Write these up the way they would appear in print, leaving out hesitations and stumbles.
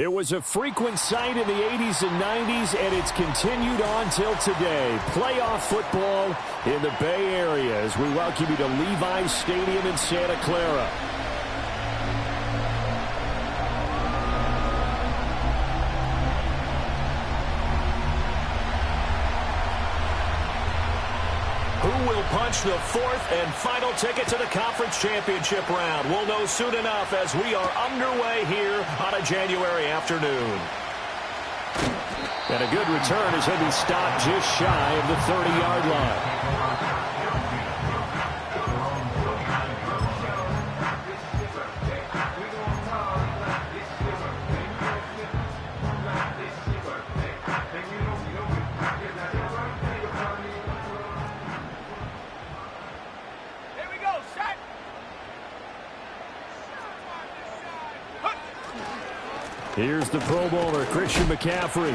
It was a frequent sight in the 80s and 90s, and it's continued on till today. Playoff football in the Bay Area as we welcome you to Levi's Stadium in Santa Clara. Who will punch the fourth and final ticket to the conference championship round? We'll know soon enough as we are underway here on a January afternoon. And a good return as he'll be stopped just shy of the 30-yard line. Here's the Pro Bowler, Christian McCaffrey.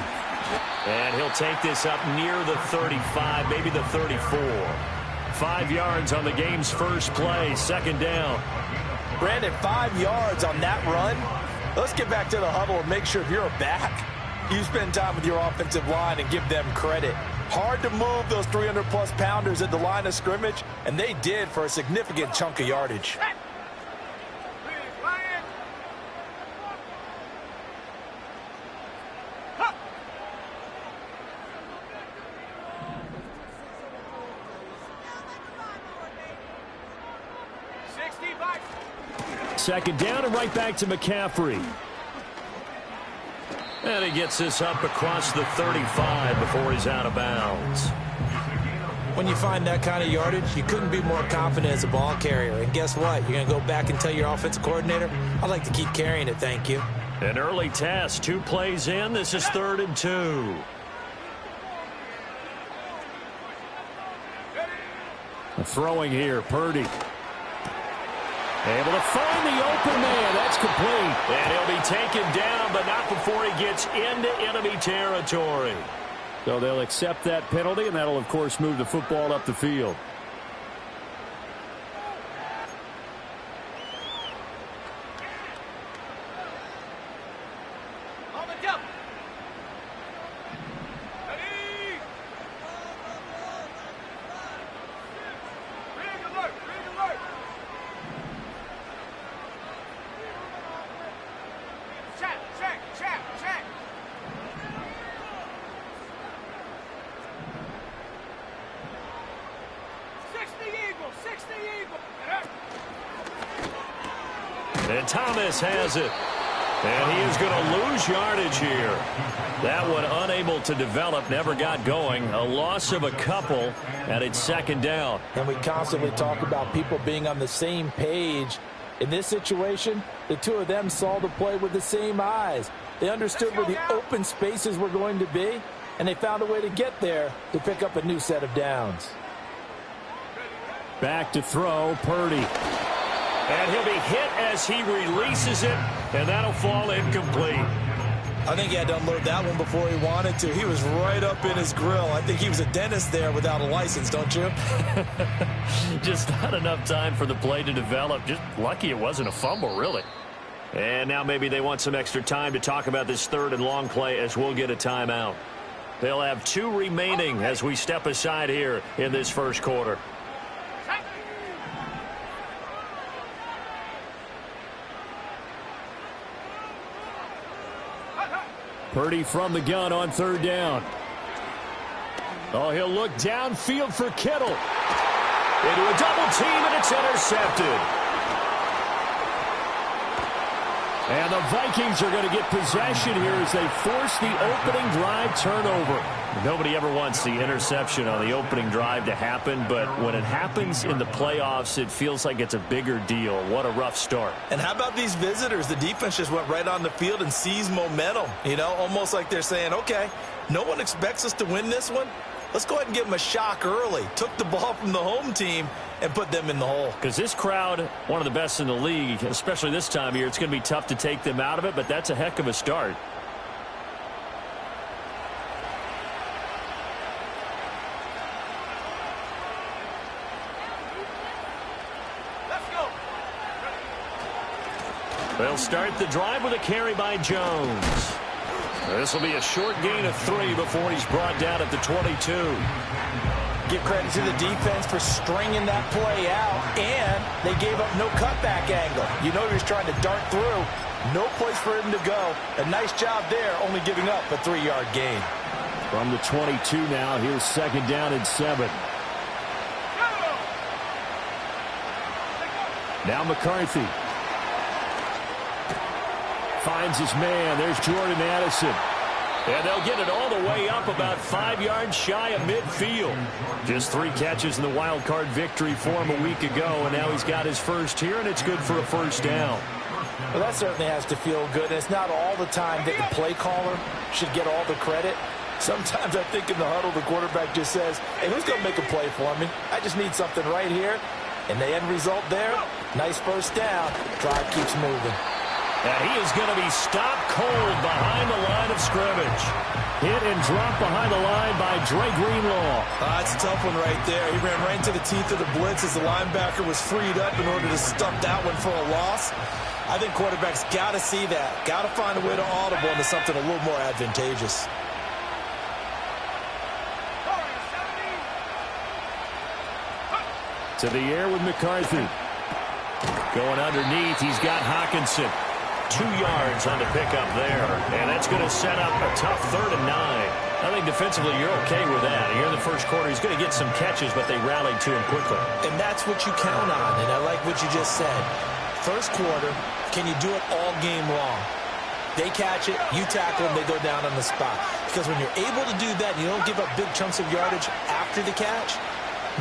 And he'll take this up near the 35, maybe the 34. 5 yards on the game's first play, second down. Brandon, 5 yards on that run. Let's get back to the huddle and make sure if you're a back, you spend time with your offensive line and give them credit. Hard to move those 300-plus pounders at the line of scrimmage, and they did for a significant chunk of yardage. Second down and right back to McCaffrey. And he gets this up across the 35 before he's out of bounds. When you find that kind of yardage, you couldn't be more confident as a ball carrier. And guess what? You're going to go back and tell your offensive coordinator, I'd like to keep carrying it, thank you. An early test, 2 plays in. This is 3rd and 2. Throwing here, Purdy. Able to find the open man. That's complete. And he'll be taken down, but not before he gets into enemy territory. So they'll accept that penalty, and that'll, of course, move the football up the field. And Thomas has it. And he is going to lose yardage here. That one unable to develop, never got going. A loss of a couple, and it's second down. And we constantly talk about people being on the same page. In this situation, the two of them saw the play with the same eyes. They understood where the open spaces were going to be, and they found a way to get there to pick up a new set of downs. Back to throw, Purdy. And he'll be hit as he releases it, and that'll fall incomplete. I think he had to unload that one before he wanted to. He was right up in his grill. I think he was a dentist there without a license, don't you? Just not enough time for the play to develop. Just lucky it wasn't a fumble, really. And now maybe they want some extra time to talk about this 3rd and long play as we'll get a timeout. They'll have 2 remaining as we step aside here in this first quarter. Purdy from the gun on 3rd down. Oh, he'll look downfield for Kittle. Into a double team, and it's intercepted. And the Vikings are going to get possession here as they force the opening drive turnover. Nobody ever wants the interception on the opening drive to happen, but when it happens in the playoffs, it feels like it's a bigger deal. What a rough start. And how about these visitors? The defense just went right on the field and seized momentum. You know, almost like they're saying, okay, no one expects us to win this one. Let's go ahead and give them a shock early. Took the ball from the home team and put them in the hole. Because this crowd, one of the best in the league, especially this time of year, it's going to be tough to take them out of it, but that's a heck of a start. They'll start the drive with a carry by Jones. This will be a short gain of 3 before he's brought down at the 22. Give credit to the defense for stringing that play out, and they gave up no cutback angle. You know he was trying to dart through. No place for him to go. A nice job there, only giving up a 3-yard gain. From the 22 now, here's 2nd down and 7. Now McCarthy. Finds his man. There's Jordan Addison. And they'll get it all the way up about 5 yards shy of midfield. Just 3 catches in the wild card victory for him a week ago, and now he's got his first here, and it's good for a first down. Well, that certainly has to feel good. It's not all the time that the play caller should get all the credit. Sometimes I think in the huddle, the quarterback just says, hey, who's going to make a play for me? I just need something right here. And the end result there, nice first down. Drive keeps moving. And he is going to be stopped cold behind the line of scrimmage. Hit and dropped behind the line by Dre Greenlaw. That's a tough one right there. He ran right into the teeth of the blitz as the linebacker was freed up in order to stuff that one for a loss. I think quarterbacks got to see that. Got to find a way to audible into something a little more advantageous. To the air with McCarthy. Going underneath, he's got Hawkinson. 2 yards on the pickup there. And that's going to set up a tough 3rd and 9. I think defensively you're okay with that. Here in the first quarter, he's going to get some catches, but they rallied to him quickly. And that's what you count on, and I like what you just said. First quarter, can you do it all game long? They catch it, you tackle them, they go down on the spot. Because when you're able to do that, and you don't give up big chunks of yardage after the catch,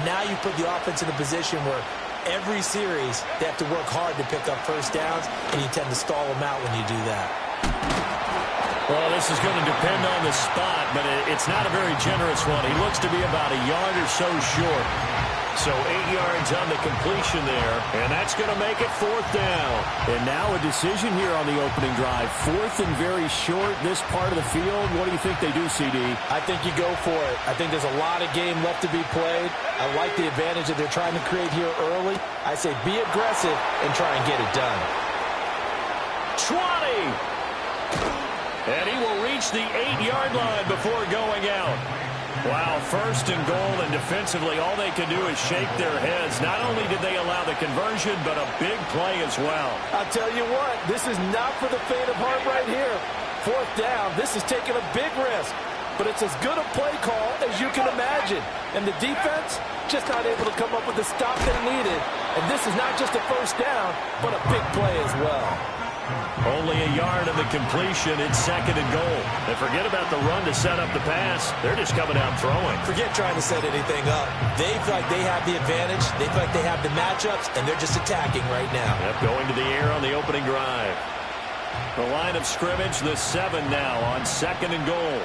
now you put the offense in a position where every series they have to work hard to pick up first downs, and you tend to stall them out when you do that. Well, this is going to depend on the spot, but it's not a very generous one. He looks to be about a yard or so short. So 8 yards on the completion there, and that's going to make it 4th down. And now a decision here on the opening drive. 4th and very short, this part of the field. What do you think they do, CD? I think you go for it. I think there's a lot of game left to be played. I like the advantage that they're trying to create here early. I say be aggressive and try and get it done. 20! And he will reach the 8-yard line before going out. Wow, 1st and goal, and defensively all they can do is shake their heads. Not only did they allow the conversion, but a big play as well. I'll tell you what, this is not for the faint of heart right here. 4th down, this is taking a big risk. But it's as good a play call as you can imagine. And the defense just not able to come up with the stop they needed. And this is not just a first down, but a big play as well. Only a yard of the completion. It's 2nd and goal. And forget about the run to set up the pass. They're just coming out throwing. Forget trying to set anything up. They feel like they have the advantage. They feel like they have the matchups, and they're just attacking right now. Yep, going to the air on the opening drive. The line of scrimmage, the 7 now on 2nd and goal.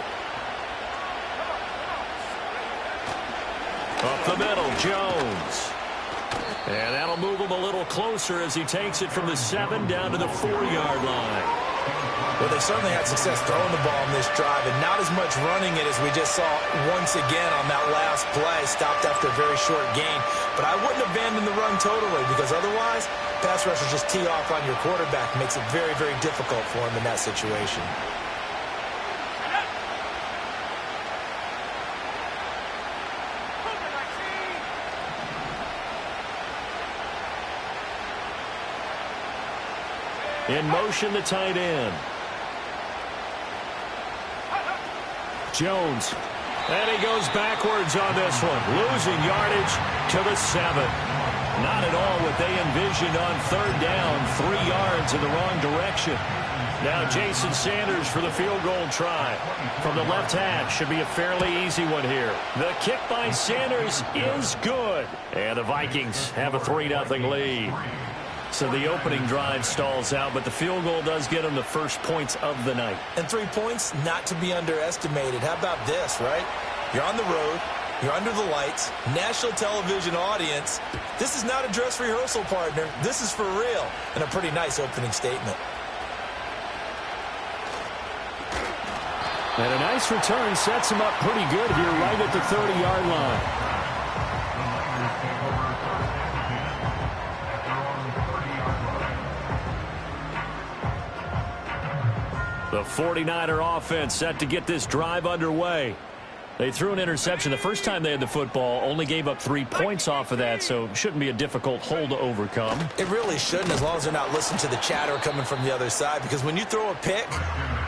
Up the middle, Jones. And that'll move him a little closer as he takes it from the 7 down to the 4-yard line. Well, they certainly had success throwing the ball in this drive, and not as much running it as we just saw once again on that last play. Stopped after a very short gain. But I wouldn't abandon the run totally, because otherwise, pass rushers just tee off on your quarterback. Makes it very, very difficult for him in that situation. In motion, the tight end. Jones. And he goes backwards on this one. Losing yardage to the 7. Not at all what they envisioned on 3rd down. 3 yards in the wrong direction. Now Jason Sanders for the field goal try. From the left hash, should be a fairly easy one here. The kick by Sanders is good. And the Vikings have a 3-0 lead. So the opening drive stalls out, but the field goal does get them the first points of the night. And 3 points, not to be underestimated. How about this, right? You're on the road. You're under the lights. National television audience. This is not a dress rehearsal, partner. This is for real. And a pretty nice opening statement. And a nice return sets him up pretty good here right at the 30-yard line. The 49er offense set to get this drive underway. They threw an interception the first time they had the football, only gave up 3 points off of that, so it shouldn't be a difficult hole to overcome. It really shouldn't, as long as they're not listening to the chatter coming from the other side, because when you throw a pick,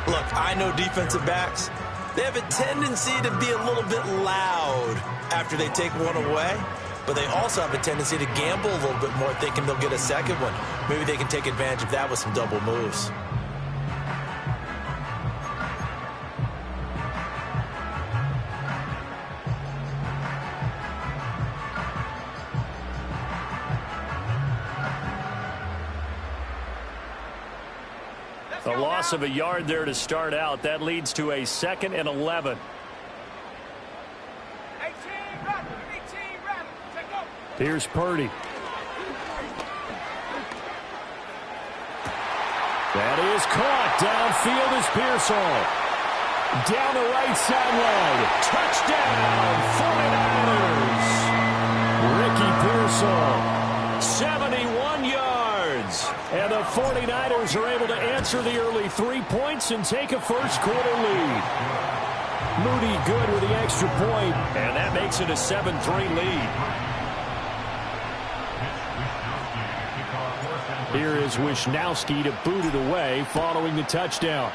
look, I know defensive backs, they have a tendency to be a little bit loud after they take one away, but they also have a tendency to gamble a little bit more, thinking they'll get a second one. Maybe they can take advantage of that with some double moves. A loss of a yard there to start out. That leads to a 2nd and 11. Here's Purdy. That is caught. Downfield is Pearsall. Down the right sideline. Touchdown, 49ers. Ricky Pearsall, 71 yards. And the 49ers are able to answer the early 3 points and take a first-quarter lead. Moody good with the extra point, and that makes it a 7-3 lead. Here is Wisnowski to boot it away following the touchdown.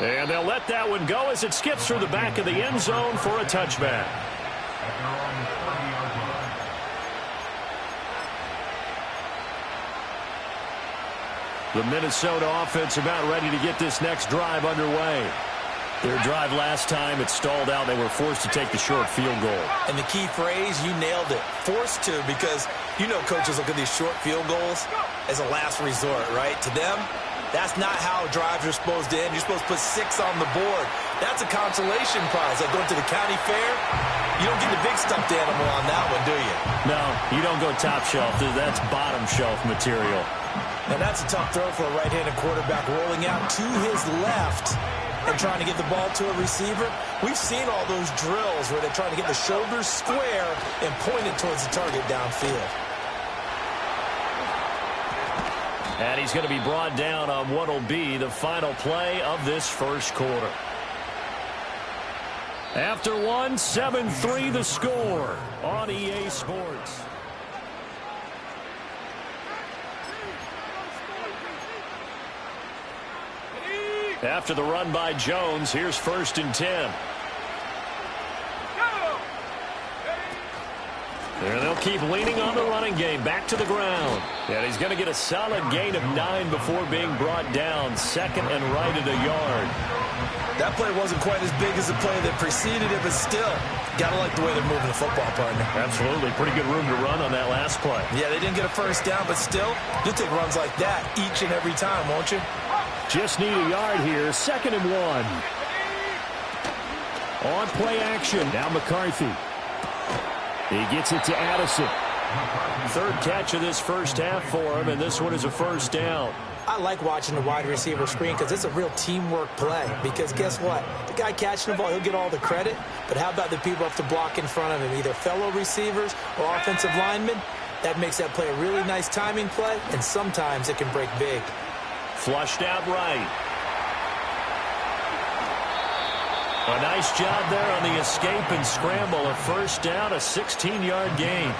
And they'll let that one go as it skips through the back of the end zone for a touchback. The Minnesota offense about ready to get this next drive underway. Their drive last time, it stalled out. They were forced to take the short field goal. And the key phrase, you nailed it. Forced to, because you know coaches look at these short field goals as a last resort, right? To them, that's not how drives are supposed to end. You're supposed to put 6 on the board. That's a consolation prize. Like going to the county fair, you don't get the big stuffed animal on that one, do you? No, you don't go top shelf. That's bottom shelf material. And that's a tough throw for a right-handed quarterback, rolling out to his left and trying to get the ball to a receiver. We've seen all those drills where they're trying to get the shoulders square and point it towards the target downfield. And he's going to be brought down on what will be the final play of this first quarter. After one, 7-3 the score on EA Sports. After the run by Jones, here's 1st and 10. And they'll keep leaning on the running game. Back to the ground. And he's going to get a solid gain of 9 before being brought down. 2nd and right at a yard. That play wasn't quite as big as the play that preceded it, but still, got to like the way they're moving the football, partner. Absolutely. Pretty good room to run on that last play. Yeah, they didn't get a first down, but still, you'll take runs like that each and every time, won't you? Just need a yard here. 2nd and 1. On play action. Now McCarthy. He gets it to Addison. 3rd catch of this first half for him, and this one is a first down. I like watching the wide receiver screen because it's a real teamwork play. Because guess what? The guy catching the ball, he'll get all the credit. But how about the people have to block in front of him, either fellow receivers or offensive linemen? That makes that play a really nice timing play, and sometimes it can break big. Flushed out right. A nice job there on the escape and scramble. A first down, a 16-yard gain.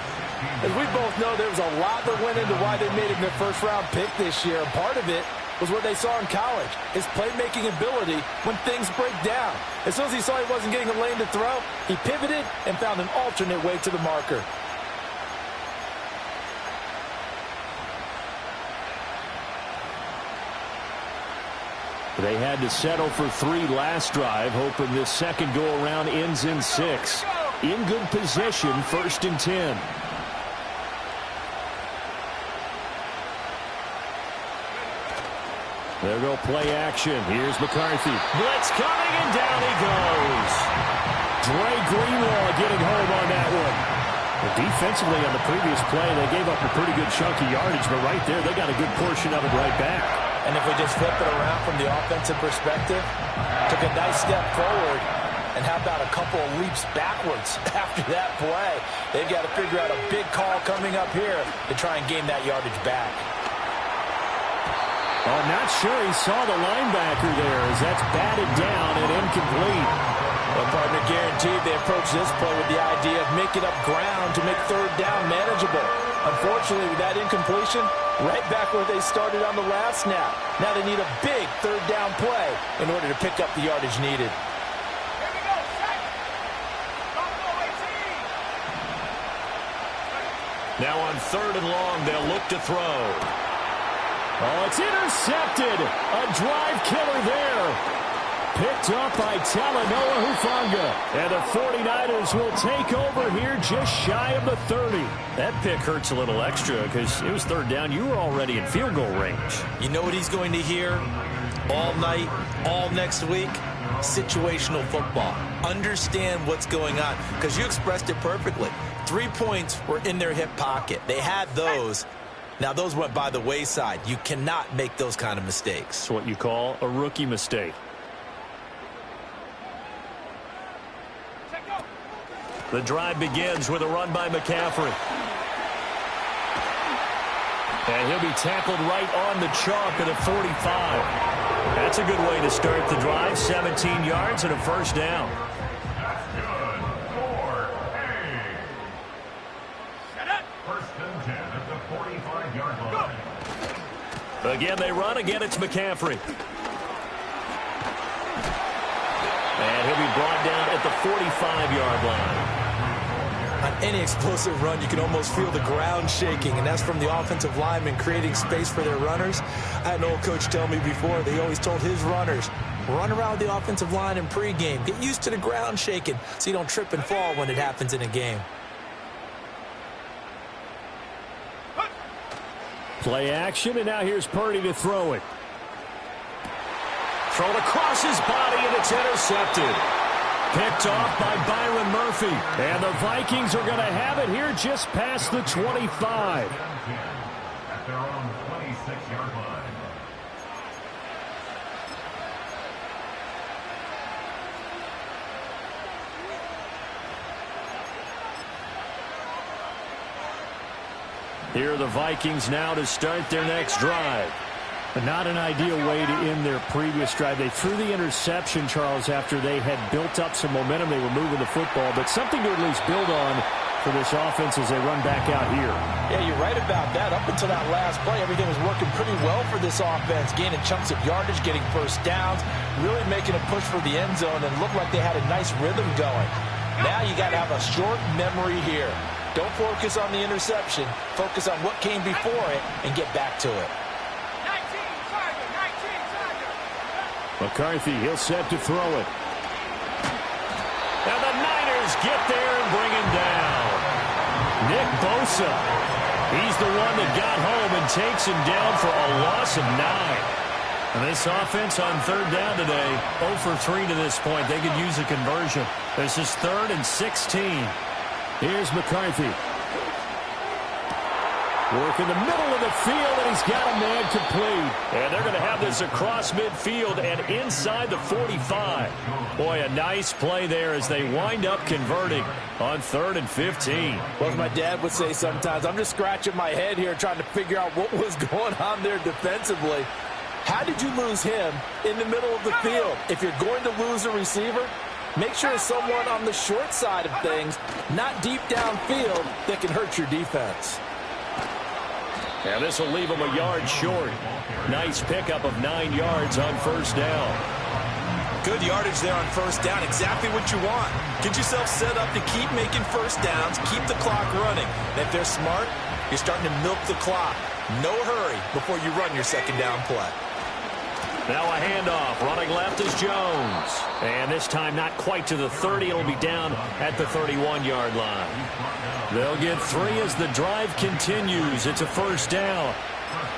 As we both know, there was a lot that went into why they made him their first-round pick this year. And part of it was what they saw in college, his playmaking ability when things break down. As soon as he saw he wasn't getting a lane to throw, he pivoted and found an alternate way to the marker. They had to settle for 3 last drive, hoping this second go-around ends in 6. In good position, 1st and 10. There go play action. Here's McCarthy. Blitz coming, and down he goes. Dre Greenlaw getting home on that one. Well, defensively on the previous play, they gave up a pretty good chunk of yardage, but right there, they got a good portion of it right back. And if we just flip it around from the offensive perspective, took a nice step forward, and how about a couple of leaps backwards after that play? They've got to figure out a big call coming up here to try and gain that yardage back. Oh, not sure he saw the linebacker there as that's batted down and incomplete. Well, partner, guaranteed they approach this play with the idea of making up ground to make third down manageable. Unfortunately, with that incompletion, right back where they started on the last snap. Now they need a big third down play in order to pick up the yardage needed. Now on third and long, they'll look to throw. Oh, it's intercepted. A drive killer there. Picked up by Talanoa Hufanga. And the 49ers will take over here just shy of the 30. That pick hurts a little extra because it was third down. You were already in field goal range. You know what he's going to hear all night, all next week? Situational football. Understand what's going on because you expressed it perfectly. 3 points were in their hip pocket. They had those. Now, those went by the wayside. You cannot make those kind of mistakes. It's what you call a rookie mistake. The drive begins with a run by McCaffrey. And he'll be tackled right on the chalk at the 45. That's a good way to start the drive. 17 yards and a first down. Again, they run. Again, it's McCaffrey. And he'll be brought down at the 45-yard line. On any explosive run, you can almost feel the ground shaking, and that's from the offensive linemen creating space for their runners. I had an old coach tell me before, they always told his runners, run around the offensive line in pregame. Get used to the ground shaking so you don't trip and fall when it happens in a game. Play action, and now here's Purdy to throw it. Thrown across his body, and it's intercepted. Picked off by Byron Murphy. And the Vikings are going to have it here just past the 25. At their own 26-yard line. Here are the Vikings now to start their next drive. But not an ideal way to end their previous drive. They threw the interception, Charles, after they had built up some momentum. They were moving the football, but something to at least build on for this offense as they run back out here. Yeah, you're right about that. Up until that last play, everything was working pretty well for this offense, gaining chunks of yardage, getting first downs, really making a push for the end zone, and looked like they had a nice rhythm going. Now you got to have a short memory here. Don't focus on the interception. Focus on what came before it and get back to it. McCarthy, he'll set to throw it. And the Niners get there and bring him down. Nick Bosa. He's the one that got home and takes him down for a loss of 9. And this offense on third down today, 0 for 3 to this point. They could use a conversion. This is 3rd and 16. Here's McCarthy. Work in the middle of the field, and he's got a man complete. And they're going to have this across midfield and inside the 45. Boy, a nice play there as they wind up converting on 3rd and 15. Well, as my dad would say sometimes, I'm just scratching my head here trying to figure out what was going on there defensively. How did you lose him in the middle of the field? If you're going to lose a receiver, make sure it's someone on the short side of things, not deep downfield, that can hurt your defense. And this will leave him a yard short. Nice pickup of 9 yards on first down. Good yardage there on first down. Exactly what you want. Get yourself set up to keep making first downs, keep the clock running. And if they're smart, you're starting to milk the clock. No hurry before you run your second down play. Now a handoff. Running left is Jones. And this time not quite to the 30. It'll be down at the 31-yard line. They'll get 3 as the drive continues. It's a first down.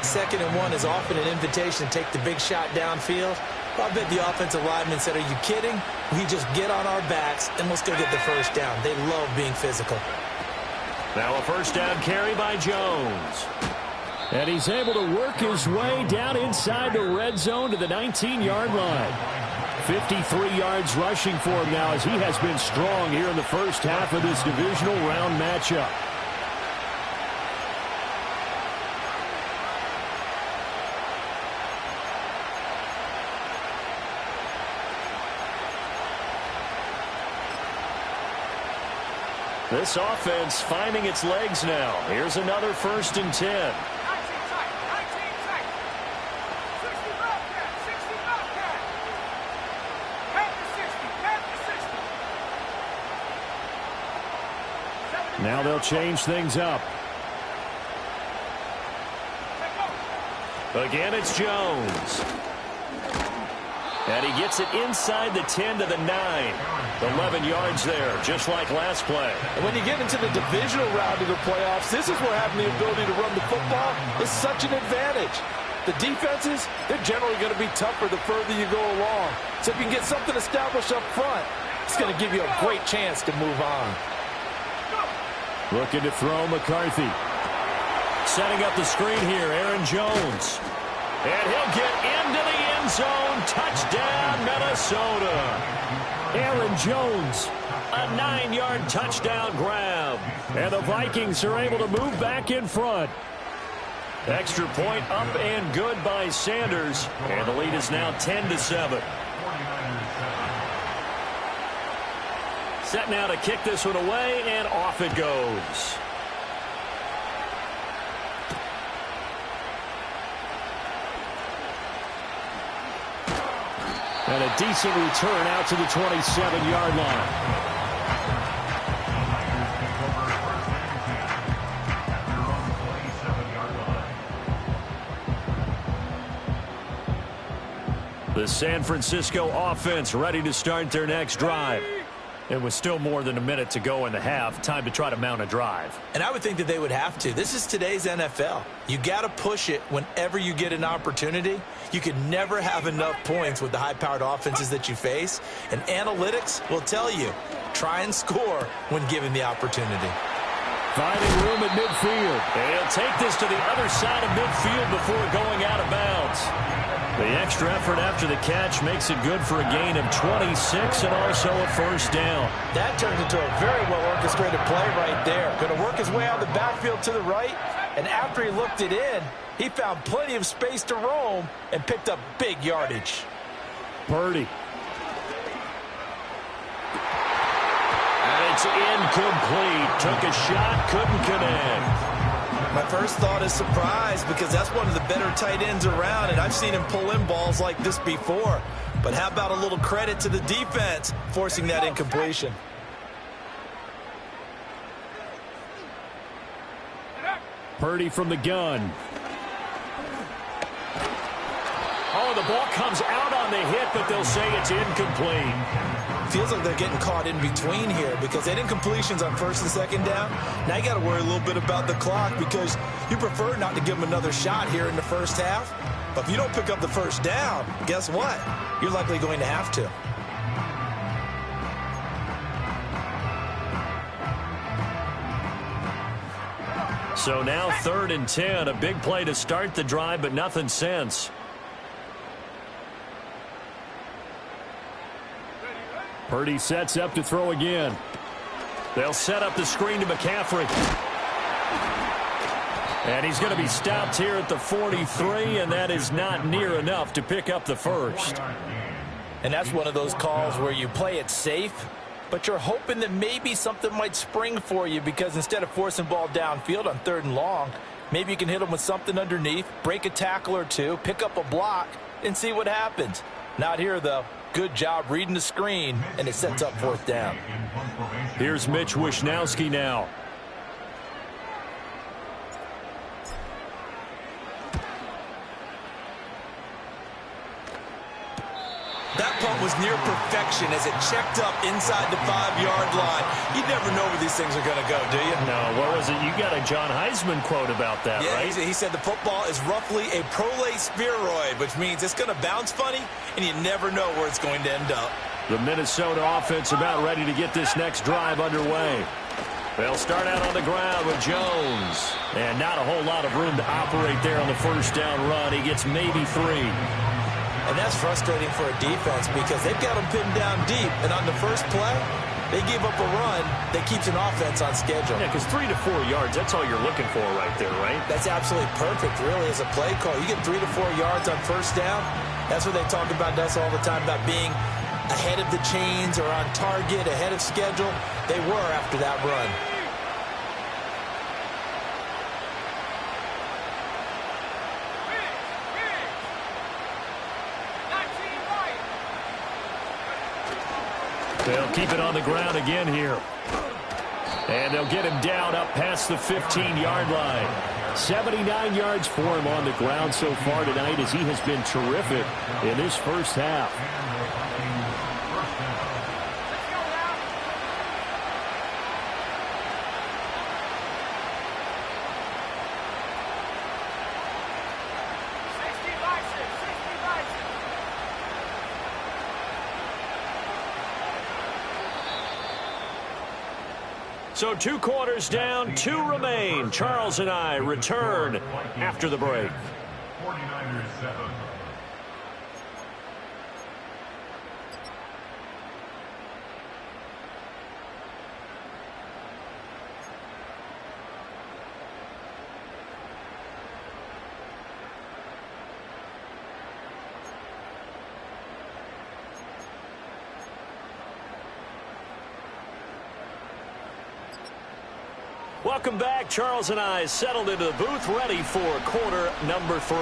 2nd and 1 is often an invitation to take the big shot downfield. I bet the offensive lineman said, are you kidding? We just get on our backs and let's go get the first down. They love being physical. Now a first down carry by Jones. And he's able to work his way down inside the red zone to the 19-yard line. 53 yards rushing for him now as he has been strong here in the first half of this divisional round matchup. This offense finding its legs now. Here's another 1st and 10. Now they'll change things up. Again, it's Jones. And he gets it inside the 10 to the 9. 11 yards there, just like last play. And when you get into the divisional round of the playoffs, this is where having the ability to run the football is such an advantage. The defenses, they're generally going to be tougher the further you go along. So if you can get something established up front, it's going to give you a great chance to move on. Looking to throw McCarthy. Setting up the screen here, Aaron Jones. And he'll get into the end zone. Touchdown, Minnesota. Aaron Jones. A 9-yard touchdown grab. And the Vikings are able to move back in front. Extra point up and good by Sanders. And the lead is now 10-7. Set now to kick this one away, and off it goes. And a decent return out to the 27-yard line. The San Francisco offense ready to start their next drive. It was still more than a minute to go in the half. Time to try to mount a drive. And I would think that they would have to. This is today's NFL. You got to push it whenever you get an opportunity. You can never have enough points with the high-powered offenses that you face. And analytics will tell you, try and score when given the opportunity. Finding room at midfield. And he'll take this to the other side of midfield before going out of bounds. The extra effort after the catch makes it good for a gain of 26 and also a 1st down. That turns into a very well-orchestrated play right there. Going to work his way out of the backfield to the right, and after he looked it in, he found plenty of space to roam and picked up big yardage. Purdy. And it's incomplete. Took a shot, couldn't connect. My first thought is surprise because that's one of the better tight ends around, and I've seen him pull in balls like this before. But how about a little credit to the defense forcing that incompletion? Purdy from the gun. Oh, the ball comes out on the hit, but they'll say it's incomplete. Feels like they're getting caught in between here because they had incompletions on 1st and 2nd down. Now you got to worry a little bit about the clock because you prefer not to give them another shot here in the 1st half. But if you don't pick up the 1st down, guess what? You're likely going to have to. So now 3rd and 10, a big play to start the drive, but nothing since. Purdy sets up to throw again. They'll set up the screen to McCaffrey. And he's going to be stopped here at the 43, and that is not near enough to pick up the 1st. And that's one of those calls where you play it safe, but you're hoping that maybe something might spring for you because instead of forcing ball downfield on 3rd and long, maybe you can hit them with something underneath, break a tackle or two, pick up a block, and see what happens. Not here, though. Good job reading the screen, and it sets up 4th down. Here's Mitch Wishnowsky now. That punt was near perfection as it checked up inside the 5-yard line. You never know where these things are going to go, do you? No, what was it? You got a John Heisman quote about that, yeah, right? He said the football is roughly a prolate spheroid, which means it's going to bounce funny, and you never know where it's going to end up. The Minnesota offense about ready to get this next drive underway. They'll start out on the ground with Jones. And not a whole lot of room to operate there on the 1st down run. He gets maybe 3. And that's frustrating for a defense because they've got them pinned down deep. And on the first play, they gave up a run that keeps an offense on schedule. Yeah, because 3 to 4 yards, that's all you're looking for right there, right? That's absolutely perfect, really, as a play call. You get 3 to 4 yards on 1st down. That's what they talk about us all the time, about being ahead of the chains or on target, ahead of schedule. They were after that run. They'll keep it on the ground again here. And they'll get him down up past the 15-yard line. 79 yards for him on the ground so far tonight as he has been terrific in this first half. So 2 quarters down, 2 remain. Charles and I return after the break. 49ers 7. Welcome back. Charles and I settled into the booth, ready for quarter number 3.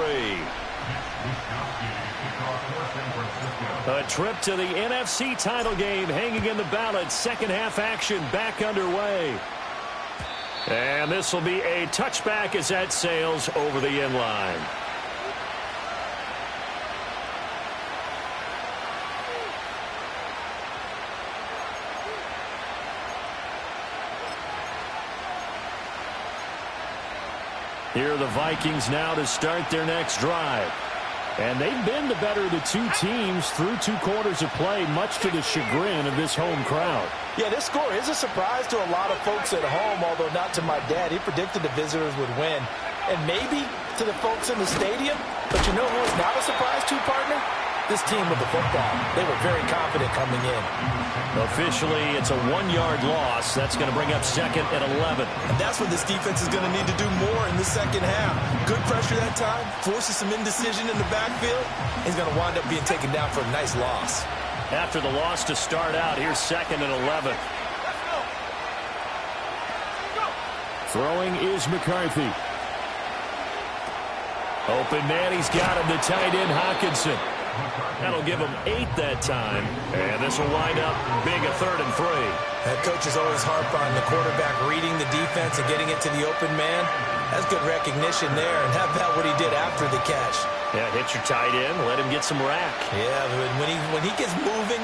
A trip to the NFC title game hanging in the balance. Second half action back underway. And this will be a touchback as that sails over the end line. Here are the Vikings now to start their next drive. And they've been the better of the 2 teams through 2 quarters of play, much to the chagrin of this home crowd. Yeah, this score is a surprise to a lot of folks at home, although not to my dad. He predicted the visitors would win. And maybe to the folks in the stadium. But you know who is not a surprise to, partner? This team with the football. They were very confident coming in. Officially, it's a 1-yard loss. That's going to bring up second and 11. And that's what this defense is going to need to do more in the second half. Good pressure that time, forces some indecision in the backfield. He's going to wind up being taken down for a nice loss. After the loss to start out, here's second and 11. Throwing is McCarthy. Open man, he's got him, the tight end Hawkinson. That'll give him 8 that time. And this will wind up big, a 3rd and 3. That coach is always harp on the quarterback reading the defense and getting it to the open man. That's good recognition there. And how about what he did after the catch? Yeah, hit your tight end, let him get some rack. Yeah, but when he gets moving,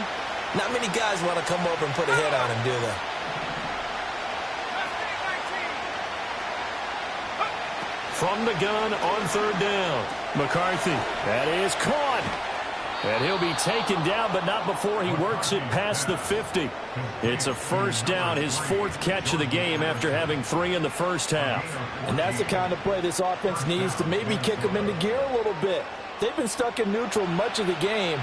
not many guys want to come over and put a hit on him, do they? From the gun on 3rd down. McCarthy, that is caught. And he'll be taken down, but not before he works it past the 50. It's a 1st down, his 4th catch of the game after having 3 in the first half. And that's the kind of play this offense needs to maybe kick them into gear a little bit. They've been stuck in neutral much of the game.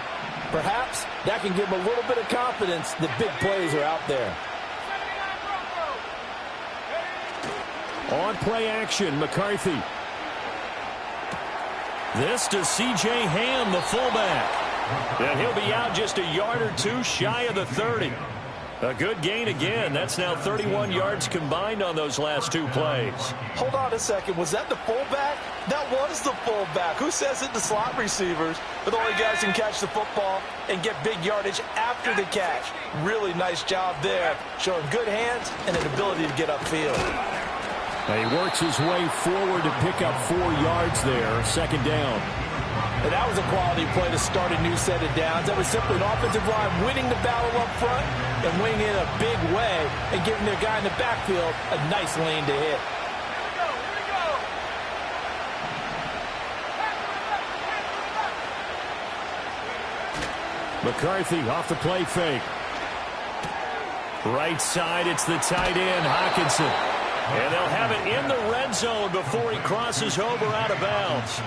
Perhaps that can give them a little bit of confidence that big plays are out there. On play action, McCarthy. This to C.J. Ham, the fullback. And he'll be out just a yard or 2 shy of the 30. A good gain again. That's now 31 yards combined on those last 2 plays. Hold on a second. Was that the fullback? That was the fullback. Who says it? The slot receivers are the only guys who can catch the football and get big yardage after the catch. Really nice job there. Showing good hands and an ability to get upfield. He works his way forward to pick up 4 yards there. 2nd down. And that was a quality play to start a new set of downs. That was simply an offensive line winning the battle up front and winning in a big way and giving their guy in the backfield a nice lane to hit. McCarthy off the play fake. Right side, it's the tight end, Hawkinson. And they'll have it in the red zone before he crosses over out of bounds.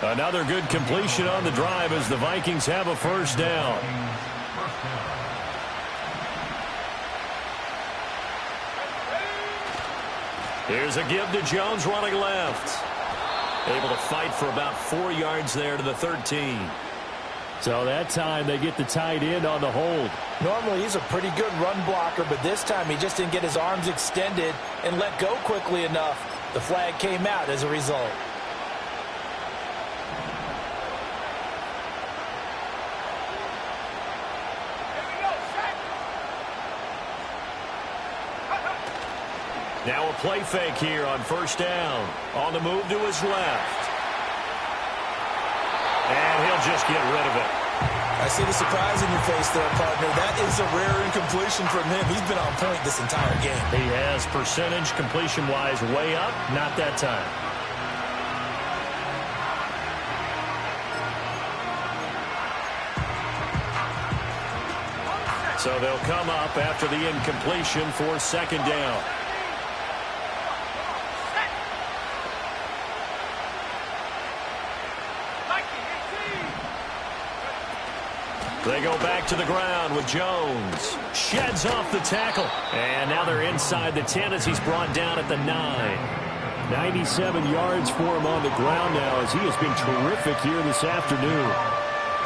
Another good completion on the drive as the Vikings have a 1st down. Here's a give to Jones running left. Able to fight for about 4 yards there to the 13. So that time they get the tight end on the hold. Normally he's a pretty good run blocker, but this time he just didn't get his arms extended and let go quickly enough. The flag came out as a result. Now a play fake here on first down. On the move to his left. And he'll just get rid of it. I see the surprise in your face there, partner. That is a rare incompletion from him. He's been on point this entire game. He has percentage completion-wise way up. Not that time. So they'll come up after the incompletion for second down. They go back to the ground with Jones. Sheds off the tackle. And now they're inside the 10 as he's brought down at the 9. 97 yards for him on the ground now as he has been terrific here this afternoon.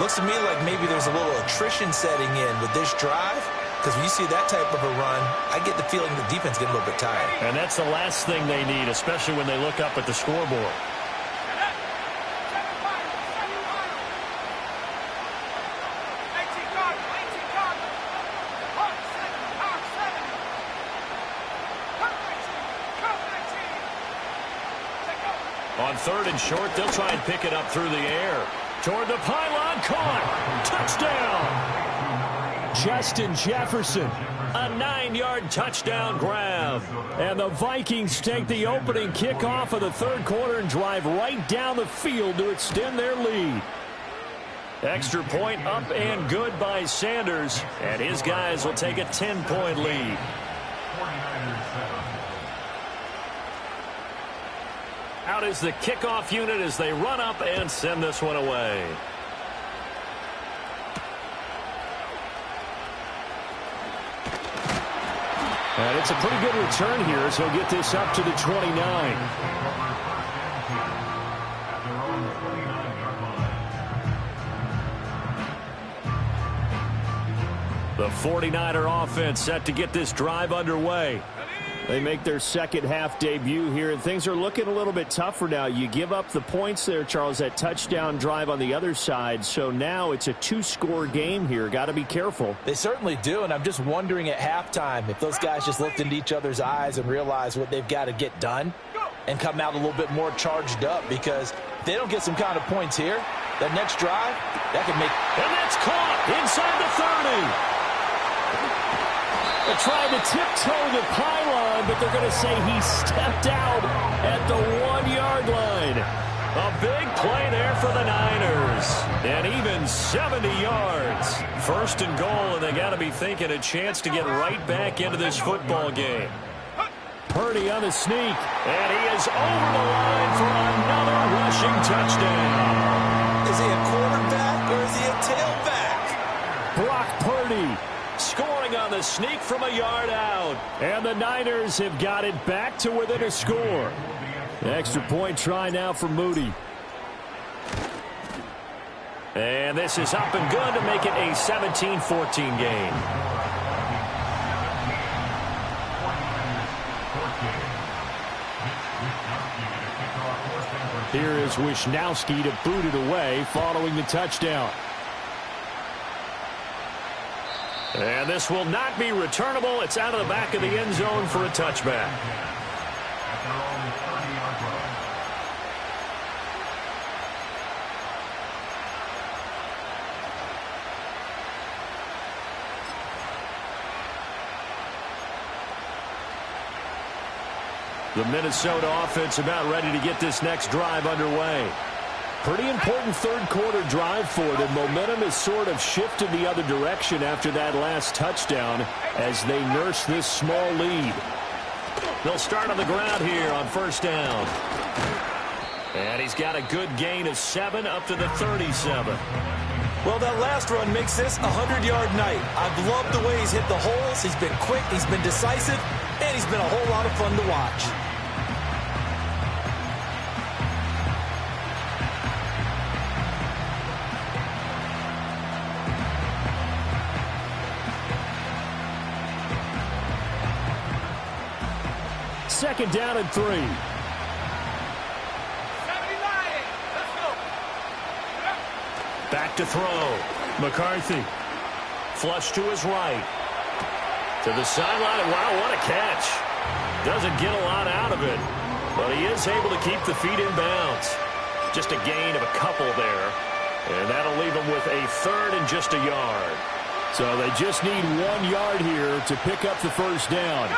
Looks to me like maybe there's a little attrition setting in with this drive. Because when you see that type of a run, I get the feeling the defense getting a little bit tired. And that's the last thing they need, especially when they look up at the scoreboard. On third and short, they'll try and pick it up through the air. Toward the pylon, caught. Touchdown. Justin Jefferson. A 9-yard touchdown grab. And the Vikings take the opening kickoff of the third quarter and drive right down the field to extend their lead. Extra point up and good by Sanders. And his guys will take a 10-point lead. Out is the kickoff unit as they run up and send this one away. And it's a pretty good return here as he'll get this up to the 29. The 49er offense set to get this drive underway. They make their second half debut here, and things are looking a little bit tougher now. You give up the points there, Charles, that touchdown drive on the other side. So now it's a 2-score game here. Got to be careful. They certainly do, and I'm just wondering at halftime if those guys just looked into each other's eyes and realized what they've got to get done and come out a little bit more charged up, because if they don't get some kind of points here, that next drive, that could make... And that's caught inside the 30. They tried to tiptoe the pylon, but they're going to say he stepped out at the 1-yard line. A big play there for the Niners. And even 70 yards. First and goal, and they got to be thinking a chance to get right back into this football game. Purdy on the sneak. And he is over the line for another rushing touchdown. Is he a quarterback or is he a tailback? Brock Purdy. Scoring on the sneak from a yard out. And the Niners have got it back to within a score. Extra point try now for Moody. And this is up and good to make it a 17-14 game. Here is Wisnowski to boot it away following the touchdown. And this will not be returnable. It's out of the back of the end zone for a touchback. The Minnesota offense about ready to get this next drive underway. Pretty important third quarter drive for them. Momentum has sort of shifted the other direction after that last touchdown as they nurse this small lead. They'll start on the ground here on first down. And he's got a good gain of 7 up to the 37. Well, that last run makes this a 100-yard night. I've loved the way he's hit the holes. He's been quick, he's been decisive, and he's been a whole lot of fun to watch. second down and 3. Back to throw. McCarthy. Flush to his right. To the sideline. Wow, what a catch. Doesn't get a lot out of it, but he is able to keep the feet in bounds. Just a gain of a couple there, and that'll leave him with a third and just a yard. So they just need 1 yard here to pick up the first down.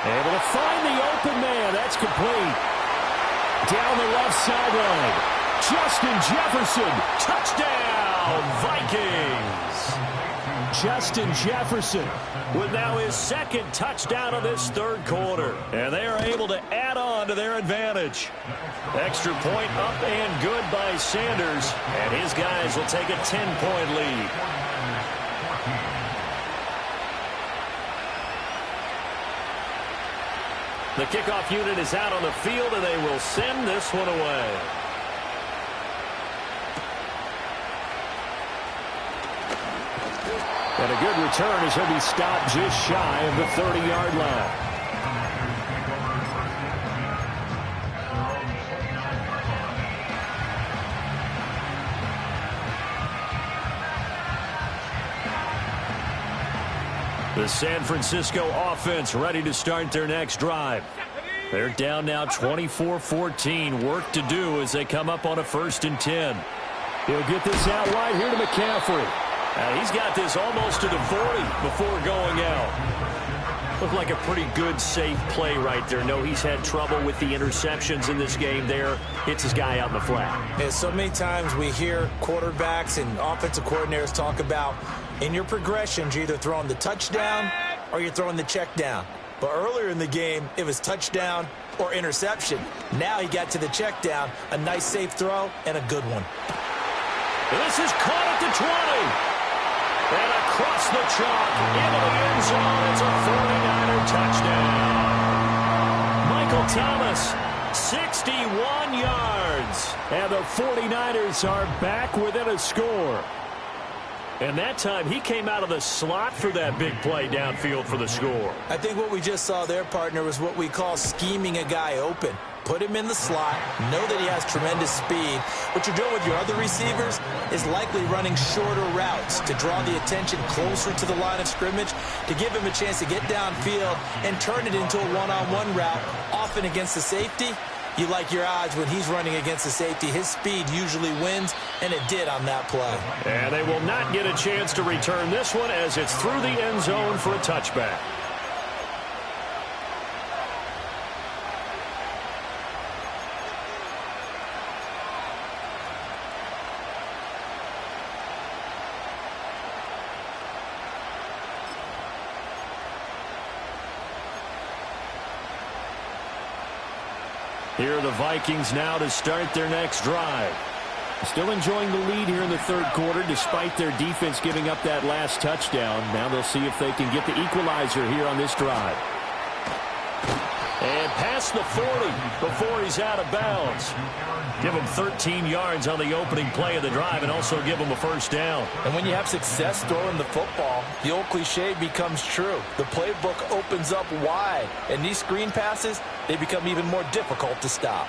Able to find the open man. That's complete. Down the left sideline. Justin Jefferson. Touchdown, Vikings. Justin Jefferson with now his second touchdown of this third quarter. And they are able to add on to their advantage. Extra point up and good by Sanders. And his guys will take a 10-point lead. The kickoff unit is out on the field, and they will send this one away. And a good return as he'll be stopped just shy of the 30-yard line. The San Francisco offense ready to start their next drive. They're down now 24-14. Work to do as they come up on a 1st and 10. He'll get this out wide here to McCaffrey. He's got this almost to the 40 before going out. Looked like a pretty good, safe play right there. No, he's had trouble with the interceptions in this game there. Hits his guy out in the flat. And so many times we hear quarterbacks and offensive coordinators talk about in your progressions, you're either throwing the touchdown or you're throwing the check down. But earlier in the game, it was touchdown or interception. Now he got to the check down, a nice safe throw, and a good one. This is caught at the 20. And across the chalk, into the end zone, it's a 49er touchdown. Michael Thomas, 61 yards. And the 49ers are back within a score. And that time, he came out of the slot for that big play downfield for the score. I think what we just saw there, partner, was what we call scheming a guy open. Put him in the slot, know that he has tremendous speed. What you're doing with your other receivers is likely running shorter routes to draw the attention closer to the line of scrimmage, to give him a chance to get downfield and turn it into a one-on-one route, often against the safety. You like your odds when he's running against the safety. His speed usually wins, and it did on that play. And they will not get a chance to return this one as it's through the end zone for a touchback. Here are the Vikings now to start their next drive. Still enjoying the lead here in the third quarter despite their defense giving up that last touchdown. Now they'll see if they can get the equalizer here on this drive. And past the 40 before he's out of bounds. Give him 13 yards on the opening play of the drive and also give him a first down. And when you have success throwing the football, the old cliche becomes true. The playbook opens up wide, and these screen passes, they become even more difficult to stop.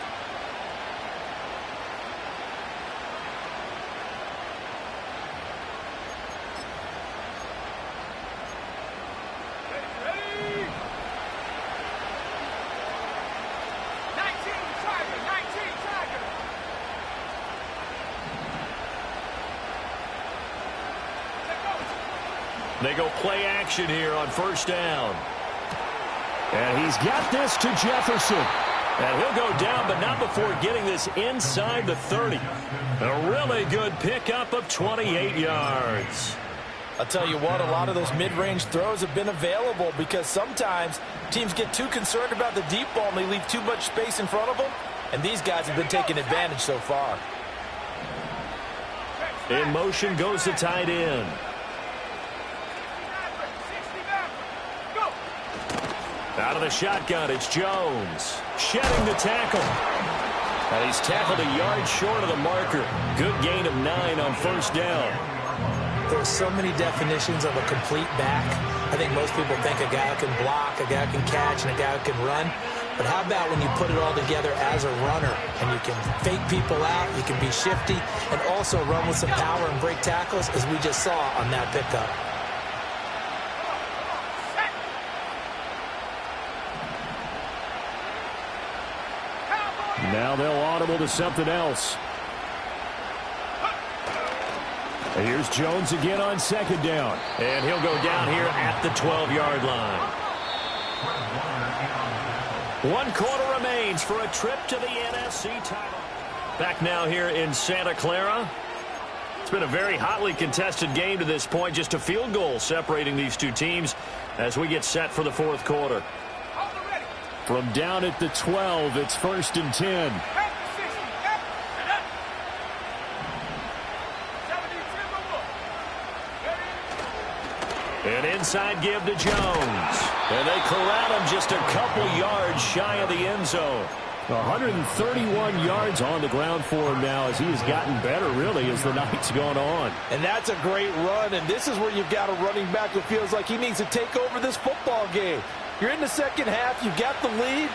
They go play action here on first down. And he's got this to Jefferson. And he'll go down, but not before getting this inside the 30. A really good pickup of 28 yards. I'll tell you what, a lot of those mid-range throws have been available because sometimes teams get too concerned about the deep ball and they leave too much space in front of them. And these guys have been taking advantage so far. In motion goes the tight end. Out of the shotgun, it's Jones. Shedding the tackle. And he's tackled a yard short of the marker. Good gain of 9 on first down. There's so many definitions of a complete back. I think most people think a guy who can block, a guy who can catch, and a guy who can run. But how about when you put it all together as a runner, and you can fake people out, you can be shifty, and also run with some power and break tackles, as we just saw on that pickup. Now they'll audible to something else. And here's Jones again on second down. And he'll go down here at the 12-yard line. 1 quarter remains for a trip to the NFC title. Back now here in Santa Clara. It's been a very hotly contested game to this point. Just a field goal separating these two teams as we get set for the fourth quarter. From down at the 12, it's 1st and 10. An inside give to Jones. And they corral him just a couple yards shy of the end zone. 131 yards on the ground for him now as he has gotten better, really, as the night's gone on. And that's a great run, and this is where you've got a running back who feels like he needs to take over this football game. You're in the second half, you've got the lead,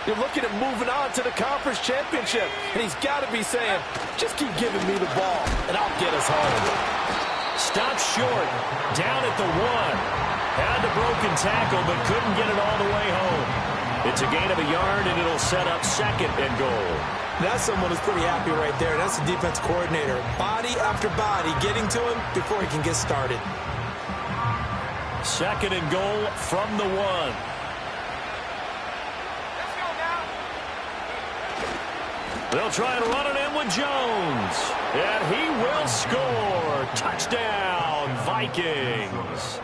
you're looking at moving on to the conference championship, and he's got to be saying, just keep giving me the ball, and I'll get us home. Stopped short, down at the 1. Had the broken tackle, but couldn't get it all the way home. It's a gain of a yard, and it'll set up 2nd and goal. That's someone who's pretty happy right there. That's the defense coordinator. Body after body getting to him before he can get started. 2nd and goal from the 1. They'll try and run it in with Jones. And he will score. Touchdown, Vikings.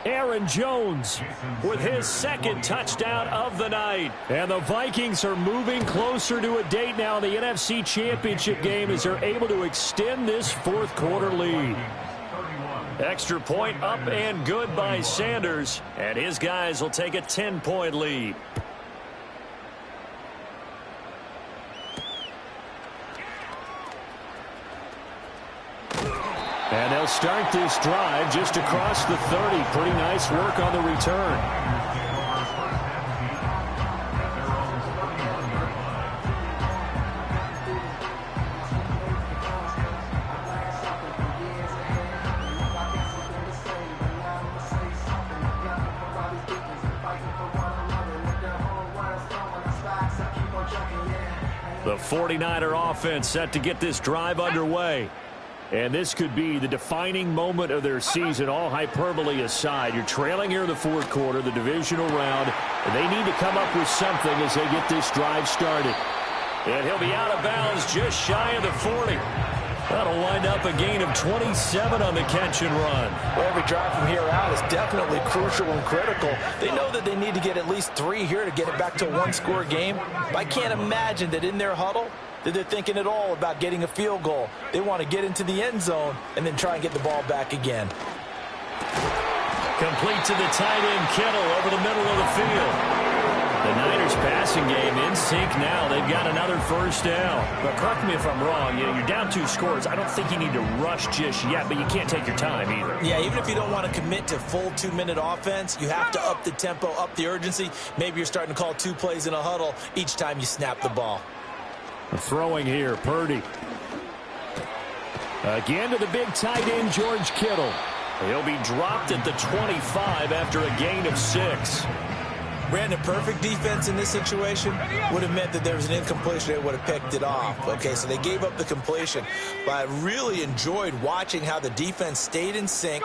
Aaron Jones with his 2nd touchdown of the night. And the Vikings are moving closer to a date now in the NFC Championship game as they're able to extend this fourth quarter lead. Extra point up and good by Sanders. And his guys will take a 10-point lead. And they'll start this drive just across the 30. Pretty nice work on the return. The 49er offense set to get this drive underway. And this could be the defining moment of their season, all hyperbole aside. You're trailing here in the fourth quarter, the divisional round, and they need to come up with something as they get this drive started. And he'll be out of bounds just shy of the 40. That'll wind up a gain of 27 on the catch and run. Well, every drive from here out is definitely crucial and critical. They know that they need to get at least 3 here to get it back to a 1-score game. But I can't imagine that in their huddle that they're thinking at all about getting a field goal. They want to get into the end zone and then try and get the ball back again. Complete to the tight end, Kittle, over the middle of the field. The Niners passing game in sync now. They've got another first down. But correct me if I'm wrong. You're down 2 scores. I don't think you need to rush just yet, but you can't take your time either. Yeah, even if you don't want to commit to full 2-minute offense, you have to up the tempo, up the urgency. Maybe you're starting to call 2 plays in a huddle each time you snap the ball. Throwing here, Purdy. Again to the big tight end, George Kittle. He'll be dropped at the 25 after a gain of 6. Brandon, perfect defense in this situation would have meant that there was an incompletion. They would have picked it off. Okay, so they gave up the completion. But I really enjoyed watching how the defense stayed in sync,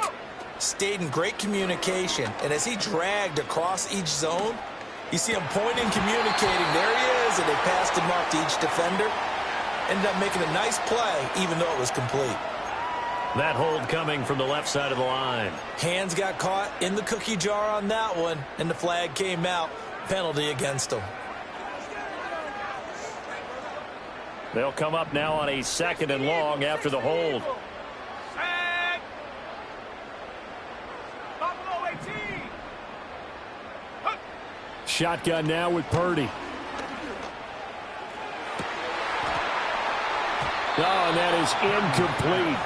stayed in great communication. And as he dragged across each zone, you see him pointing, communicating. There he is, and they passed him off to each defender. Ended up making a nice play, even though it was complete. That hold coming from the left side of the line. Hands got caught in the cookie jar on that one, and the flag came out. Penalty against him. They'll come up now on a 2nd and long after the hold. Shotgun now with Purdy. Oh, and that is incomplete.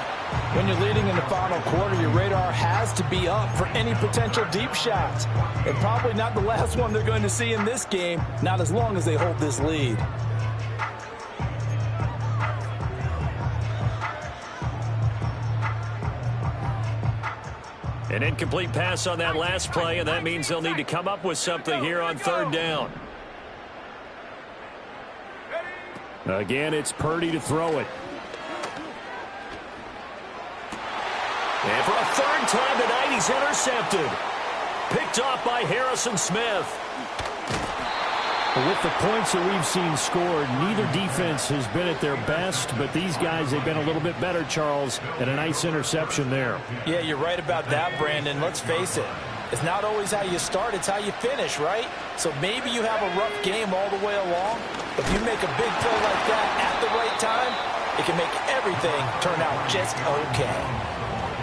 When you're leading in the final quarter, your radar has to be up for any potential deep shots. And probably not the last one they're going to see in this game, not as long as they hold this lead. An incomplete pass on that last play, and that means they'll need to come up with something here on third down. Again, it's Purdy to throw it. And for a third time tonight, he's intercepted. Picked off by Harrison Smith. With the points that we've seen scored, neither defense has been at their best, but these guys, they've been a little bit better, Charles, and a nice interception there. Yeah, you're right about that, Brandon. Let's face it. It's not always how you start, it's how you finish, right? So maybe you have a rough game all the way along, but if you make a big play like that at the right time, it can make everything turn out just okay.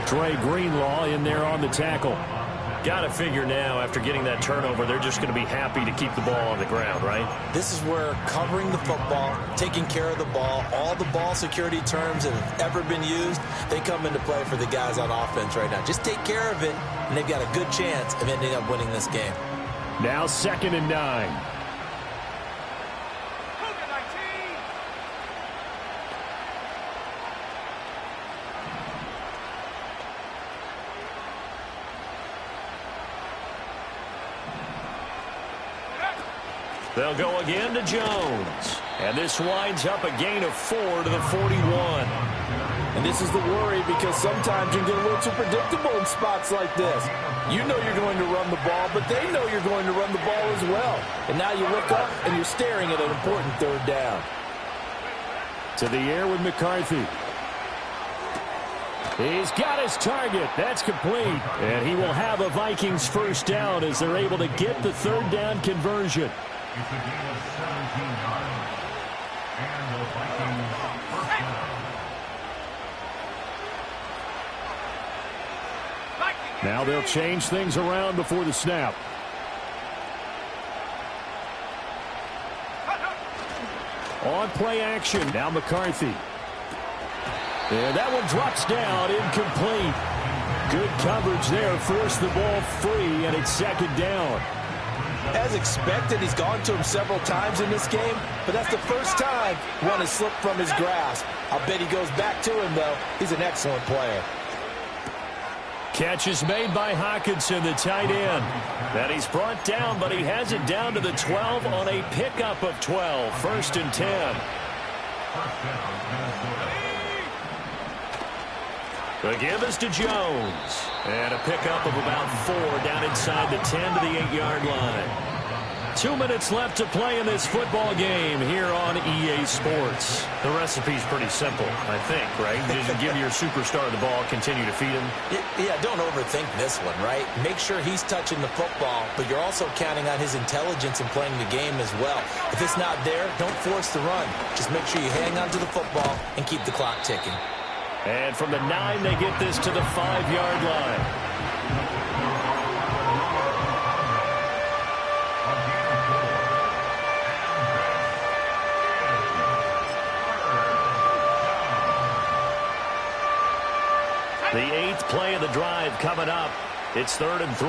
Dre Greenlaw in there on the tackle. Got to figure now, after getting that turnover, they're just going to be happy to keep the ball on the ground, right? This is where covering the football, taking care of the ball, all the ball security terms that have ever been used, they come into play for the guys on offense right now. Just take care of it, and they've got a good chance of ending up winning this game. Now 2nd and 9. They'll go again to Jones. And this winds up a gain of 4 to the 41. And this is the worry, because sometimes you can get a little too predictable in spots like this. You know you're going to run the ball, but they know you're going to run the ball as well. And now you look up and you're staring at an important third down. To the air with McCarthy. He's got his target. That's complete. And he will have a Vikings first down as they're able to get the third down conversion. It's a gain of 17 yards. And the Vikings first down. Now they'll change things around before the snap. On play action. Now McCarthy. And that one drops down, incomplete. Good coverage there. Forced the ball free, and it's 2nd down. As expected, he's gone to him several times in this game, but that's the first time one has slipped from his grasp. I'll bet he goes back to him, though. He's an excellent player. Catch is made by Hockenson, the tight end. And he's brought down, but he has it down to the 12 on a pickup of 12. 1st and 10. The give is to Jones. And a pickup of about 4 down inside the 10 to the 8-yard line. 2 minutes left to play in this football game here on EA Sports. The recipe's pretty simple, I think, right? Just give your superstar the ball, continue to feed him. Yeah, don't overthink this one, right? Make sure he's touching the football, but you're also counting on his intelligence in playing the game as well. If it's not there, don't force the run. Just make sure you hang on to the football and keep the clock ticking. And from the 9, they get this to the 5-yard line. The 8th play of the drive coming up. It's 3rd and 3.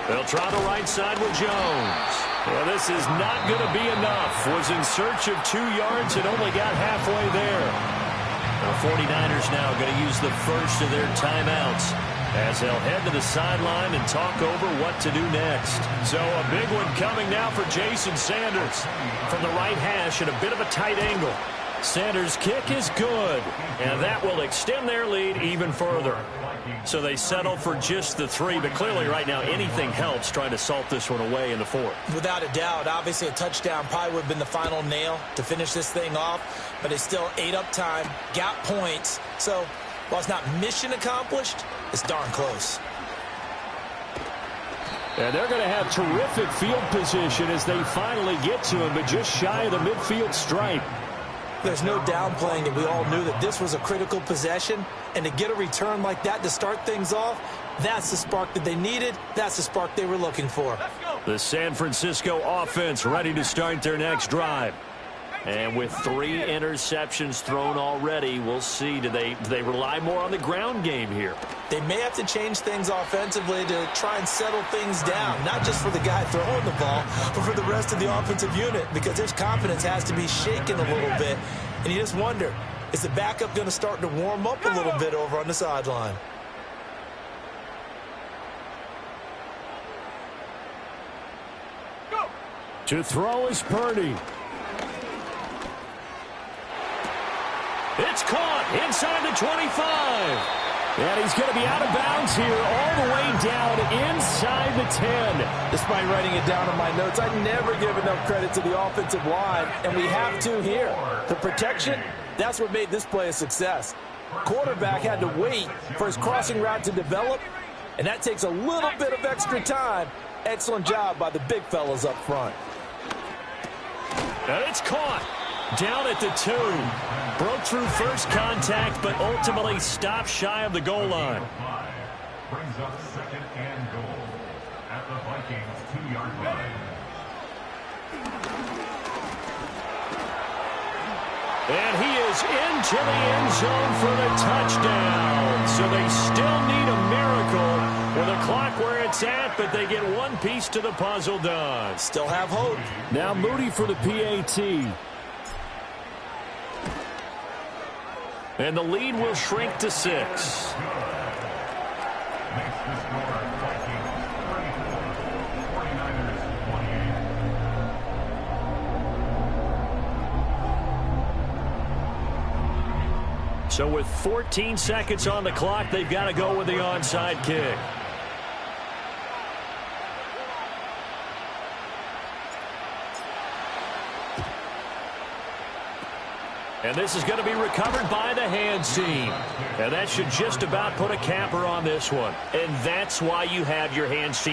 They'll try the right side with Jones. Well, this is not going to be enough. Was in search of 2 yards and only got halfway there. The 49ers now going to use the first of their timeouts as they'll head to the sideline and talk over what to do next. So a big one coming now for Jason Sanders from the right hash at a bit of a tight angle. Sanders' kick is good, and that will extend their lead even further. So they settle for just the 3, but clearly right now anything helps trying to salt this one away in the 4th. Without a doubt, obviously a touchdown probably would have been the final nail to finish this thing off, but it's still ate up time, got points. So while it's not mission accomplished, it's darn close. And they're going to have terrific field position as they finally get to him, but just shy of the midfield stripe. There's no downplaying it. We all knew that this was a critical possession, and to get a return like that to start things off, that's the spark that they needed. That's the spark they were looking for. The San Francisco offense ready to start their next drive. And with 3 interceptions thrown already, we'll see. Do they rely more on the ground game here? They may have to change things offensively to try and settle things down, not just for the guy throwing the ball, but for the rest of the offensive unit, because his confidence has to be shaken a little bit. And you just wonder, is the backup going to start to warm up a little bit over on the sideline? To throw is Purdy. It's caught inside the 25. And he's going to be out of bounds here all the way down inside the 10. Despite writing it down in my notes, I never give enough credit to the offensive line, and we have to here. The protection, that's what made this play a success. Quarterback had to wait for his crossing route to develop, and that takes a little bit of extra time. Excellent job by the big fellas up front. And it's caught. Down at the 2. Broke through first contact, but ultimately stopped shy of the goal line. Brings up 2nd and goal at the Vikings 2-yard line. And he is into the end zone for the touchdown. So they still need a miracle with the clock where it's at, but they get one piece to the puzzle done. Still have hope. Now Moody for the PAT. And the lead will shrink to 6. Makes the score Vikings 34, 49ers 28. So with 14 seconds on the clock, they've got to go with the onside kick. And this is going to be recovered by the hands team. And that should just about put a capper on this one. And that's why you have your hands team.